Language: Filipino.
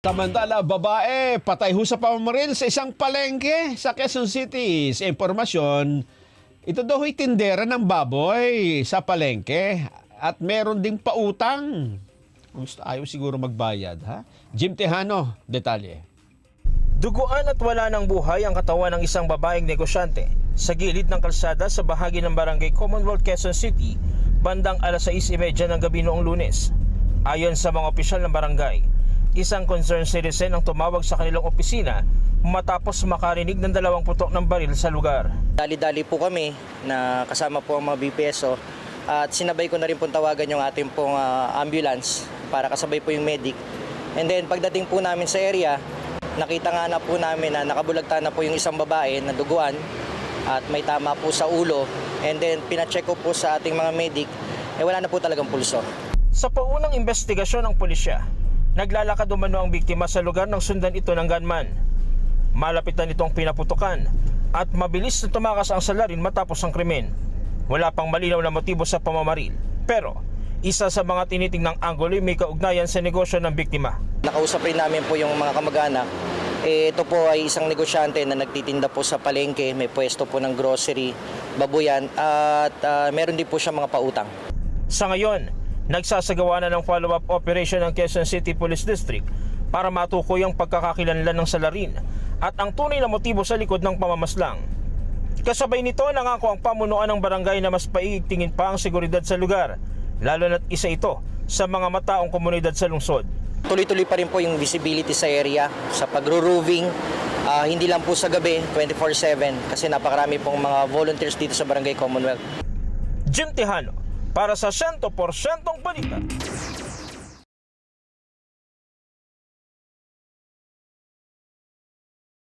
Samantala, babae, patay ho sa pamamaril sa isang palengke sa Quezon City. Sa impormasyon, ito daw ay tindera ng baboy sa palengke at meron ding pautang. Ayaw siguro magbayad, ha? Jim Tejano, detalye. Duguan at wala ng buhay ang katawan ng isang babaeng negosyante sa gilid ng kalsada sa bahagi ng barangay Commonwealth, Quezon City, bandang 6:30 ng gabi noong Lunes. Ayon sa mga opisyal ng barangay, isang concerned citizen ang tumawag sa kanilang opisina matapos makarinig ng 2 putok ng baril sa lugar. Dali-dali po kami na kasama po ang mga BPSO at sinabay ko na rin po tawagan yung ating pong ambulance para kasabay po yung medic. And then pagdating po namin sa area, nakita nga na po namin na nakabulagta na po yung isang babae na duguan at may tama po sa ulo. And then pinacheck ko po sa ating mga medic, wala na po talagang pulso. Sa paunang investigasyon ng pulisya, naglalakad umano ang biktima sa lugar ng sundan ito ng gunman. Malapitan itong pinaputukan at mabilis na tumakas ang salarin matapos ang krimen. Wala pang malinaw na motibo sa pamamaril, pero isa sa mga tinitingnang anggulo may kaugnayan sa negosyo ng biktima. Nakausap rin namin po yung mga kamag-anak. Ito po ay isang negosyante na nagtitinda po sa palengke, may pwesto po ng grocery, babuyan at meron din po siya mga pautang. Sa ngayon, nagsasagawa na ng follow-up operation ng Quezon City Police District para matukoy ang pagkakakilanlan ng salarin at ang tunay na motibo sa likod ng pamamaslang. Kasabay nito, nangako ang pamunuan ng barangay na mas paigtingin pa ang seguridad sa lugar, lalo na't isa ito sa mga mataong komunidad sa lungsod. Tuloy-tuloy pa rin po yung visibility sa area, sa pagro-roving, hindi lang po sa gabi, 24/7 kasi napakarami pong mga volunteers dito sa Barangay Commonwealth. Jim Tejano, para sa 100% balita.